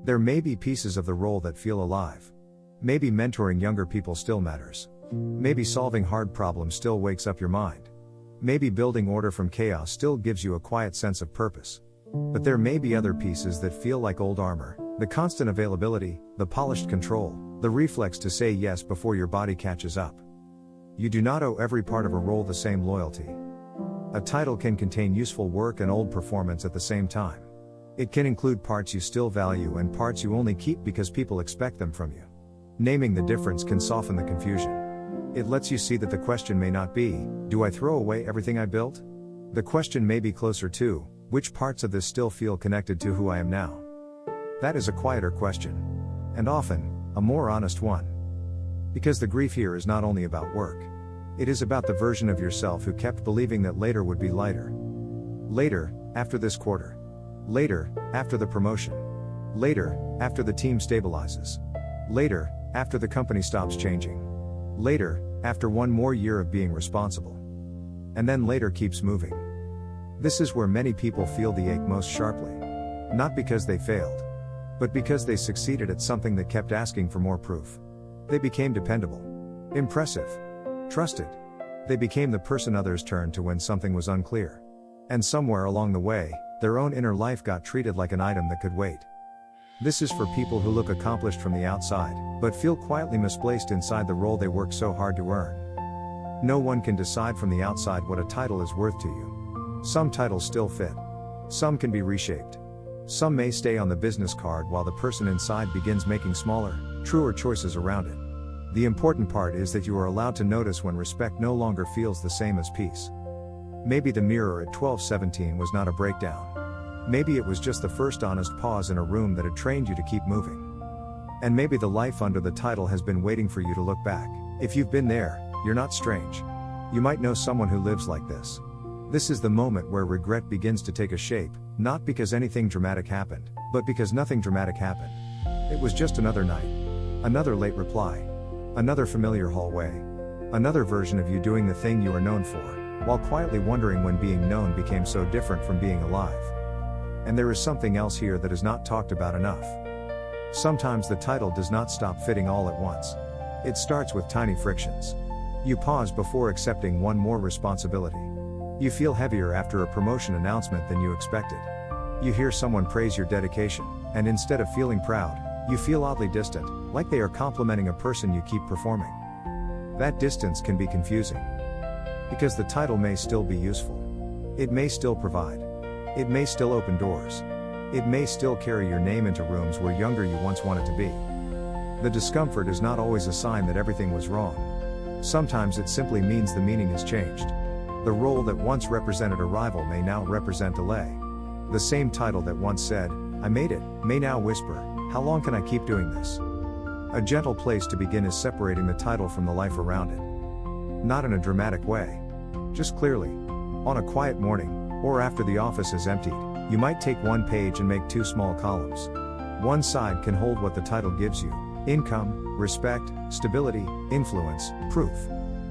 There may be pieces of the role that feel alive. Maybe mentoring younger people still matters. Maybe solving hard problems still wakes up your mind. Maybe building order from chaos still gives you a quiet sense of purpose. But there may be other pieces that feel like old armor, the constant availability, the polished control, the reflex to say yes before your body catches up. You do not owe every part of a role the same loyalty. A title can contain useful work and old performance at the same time. It can include parts you still value and parts you only keep because people expect them from you. Naming the difference can soften the confusion. It lets you see that the question may not be, do I throw away everything I built? The question may be closer to, which parts of this still feel connected to who I am now? That is a quieter question. And often, a more honest one. Because the grief here is not only about work. It is about the version of yourself who kept believing that later would be lighter. Later, after this quarter. Later, after the promotion. Later, after the team stabilizes. Later, after the company stops changing. Later, after one more year of being responsible. And then later keeps moving. This is where many people feel the ache most sharply. Not because they failed, but because they succeeded at something that kept asking for more proof. They became dependable, impressive, trusted. They became the person others turned to when something was unclear. And somewhere along the way, their own inner life got treated like an item that could wait. This is for people who look accomplished from the outside, but feel quietly misplaced inside the role they worked so hard to earn. No one can decide from the outside what a title is worth to you. Some titles still fit. Some can be reshaped. Some may stay on the business card while the person inside begins making smaller, truer choices around it. The important part is that you are allowed to notice when respect no longer feels the same as peace. Maybe the mirror at 12:17 was not a breakdown. Maybe it was just the first honest pause in a room that had trained you to keep moving. And maybe the life under the title has been waiting for you to look back. If you've been there, you're not strange. You might know someone who lives like this. This is the moment where regret begins to take a shape, not because anything dramatic happened, but because nothing dramatic happened. It was just another night. Another late reply. Another familiar hallway. Another version of you doing the thing you are known for, while quietly wondering when being known became so different from being alive. And there is something else here that is not talked about enough. Sometimes the title does not stop fitting all at once. It starts with tiny frictions. You pause before accepting one more responsibility. You feel heavier after a promotion announcement than you expected. You hear someone praise your dedication, and instead of feeling proud, you feel oddly distant, like they are complimenting a person you keep performing. That distance can be confusing. Because the title may still be useful. It may still provide. It may still open doors. It may still carry your name into rooms where younger you once wanted to be. The discomfort is not always a sign that everything was wrong. Sometimes it simply means the meaning has changed. The role that once represented arrival may now represent delay. The same title that once said, I made it, may now whisper, how long can I keep doing this? A gentle place to begin is separating the title from the life around it. Not in a dramatic way. Just clearly. On a quiet morning, or after the office is emptied, you might take one page and make two small columns. One side can hold what the title gives you: income, respect, stability, influence, proof.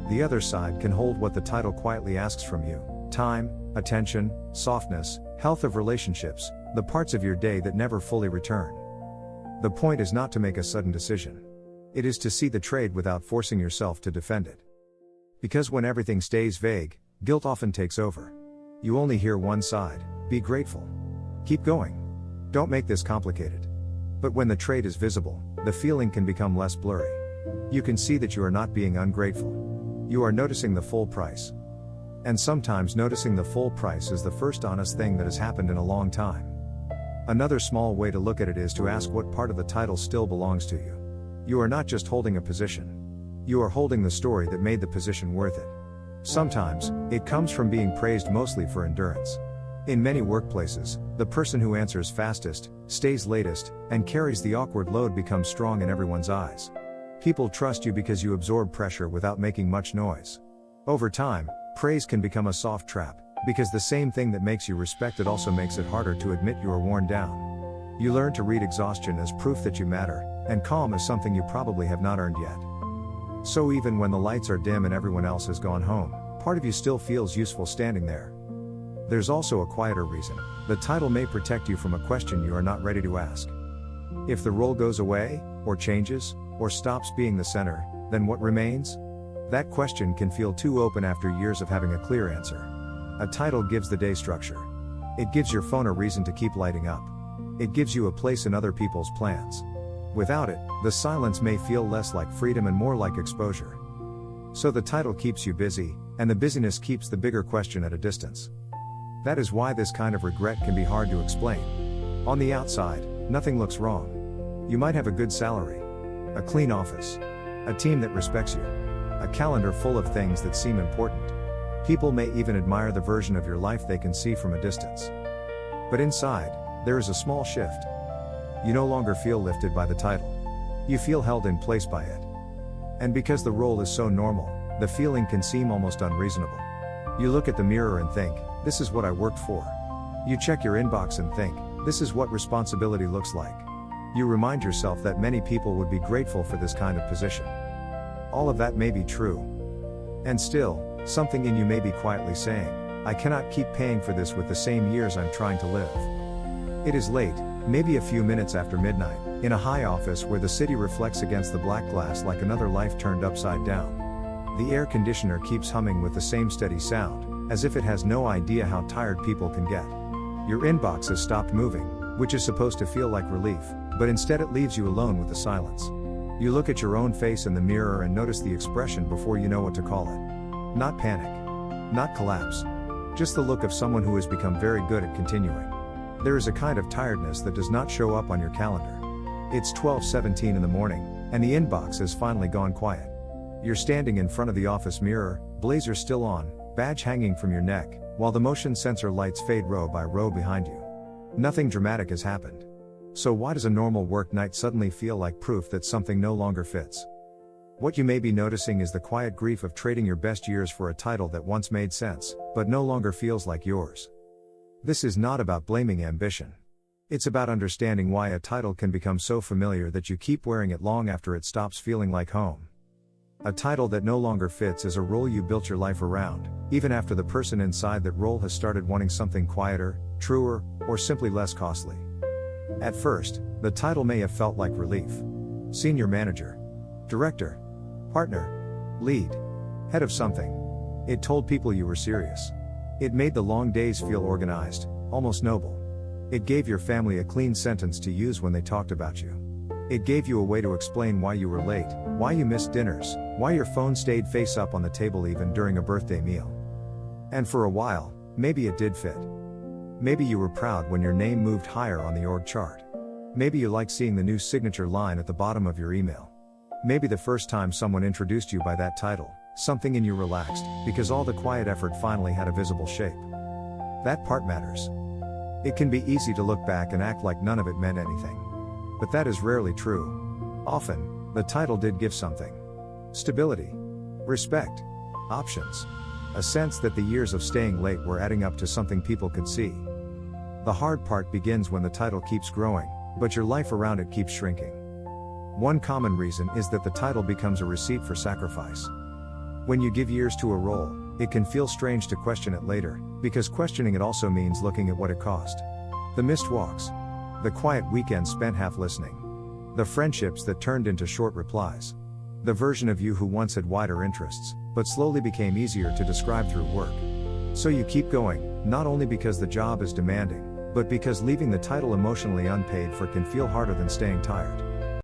The other side can hold what the title quietly asks from you: time, attention, softness, health of relationships, the parts of your day that never fully return. The point is not to make a sudden decision. It is to see the trade without forcing yourself to defend it. Because when everything stays vague, guilt often takes over. You only hear one side: be grateful. Keep going. Don't make this complicated. But when the trade is visible, the feeling can become less blurry. You can see that you are not being ungrateful. You are noticing the full price. And sometimes noticing the full price is the first honest thing that has happened in a long time. Another small way to look at it is to ask what part of the title still belongs to you. You are not just holding a position. You are holding the story that made the position worth it. Sometimes, it comes from being praised mostly for endurance. In many workplaces, the person who answers fastest, stays latest, and carries the awkward load becomes strong in everyone's eyes. People trust you because you absorb pressure without making much noise. Over time, praise can become a soft trap, because the same thing that makes you respected also makes it harder to admit you are worn down. You learn to read exhaustion as proof that you matter, and calm as something you probably have not earned yet. So even when the lights are dim and everyone else has gone home, part of you still feels useful standing there. There's also a quieter reason. The title may protect you from a question you are not ready to ask. If the role goes away, or changes, or stops being the center, then what remains? That question can feel too open after years of having a clear answer. A title gives the day structure. It gives your phone a reason to keep lighting up. It gives you a place in other people's plans. Without it, the silence may feel less like freedom and more like exposure. So the title keeps you busy, and the busyness keeps the bigger question at a distance. That is why this kind of regret can be hard to explain. On the outside, nothing looks wrong. You might have a good salary, a clean office, a team that respects you, a calendar full of things that seem important. People may even admire the version of your life they can see from a distance. But inside, there is a small shift. You no longer feel lifted by the title. You feel held in place by it. And because the role is so normal, the feeling can seem almost unreasonable. You look at the mirror and think, this is what I worked for. You check your inbox and think, this is what responsibility looks like. You remind yourself that many people would be grateful for this kind of position. All of that may be true. And still, something in you may be quietly saying, I cannot keep paying for this with the same years I'm trying to live. It is late, maybe a few minutes after midnight, in a high office where the city reflects against the black glass like another life turned upside down. The air conditioner keeps humming with the same steady sound, as if it has no idea how tired people can get. Your inbox has stopped moving, which is supposed to feel like relief, but instead it leaves you alone with the silence. You look at your own face in the mirror and notice the expression before you know what to call it. Not panic. Not collapse. Just the look of someone who has become very good at continuing. There is a kind of tiredness that does not show up on your calendar. It's 12:17 in the morning, and the inbox has finally gone quiet. You're standing in front of the office mirror, blazer still on, badge hanging from your neck, while the motion sensor lights fade row by row behind you. Nothing dramatic has happened. So why does a normal work night suddenly feel like proof that something no longer fits? What you may be noticing is the quiet grief of trading your best years for a title that once made sense, but no longer feels like yours. This is not about blaming ambition. It's about understanding why a title can become so familiar that you keep wearing it long after it stops feeling like home. A title that no longer fits is a role you built your life around, even after the person inside that role has started wanting something quieter, truer, or simply less costly. At first, the title may have felt like relief. Senior manager, director, partner, lead, head of something. It told people you were serious. It made the long days feel organized, almost noble. It gave your family a clean sentence to use when they talked about you. It gave you a way to explain why you were late, why you missed dinners, why your phone stayed face up on the table even during a birthday meal. And for a while, maybe it did fit. Maybe you were proud when your name moved higher on the org chart. Maybe you liked seeing the new signature line at the bottom of your email. Maybe the first time someone introduced you by that title, something in you relaxed, because all the quiet effort finally had a visible shape. That part matters. It can be easy to look back and act like none of it meant anything. But that is rarely true. Often, the title did give something. Stability. Respect. Options. A sense that the years of staying late were adding up to something people could see. The hard part begins when the title keeps growing, but your life around it keeps shrinking. One common reason is that the title becomes a receipt for sacrifice. When you give years to a role, it can feel strange to question it later, because questioning it also means looking at what it cost. The missed walks. The quiet weekends spent half listening. The friendships that turned into short replies. The version of you who once had wider interests, but slowly became easier to describe through work. So you keep going, not only because the job is demanding, but because leaving the title emotionally unpaid for can feel harder than staying tired.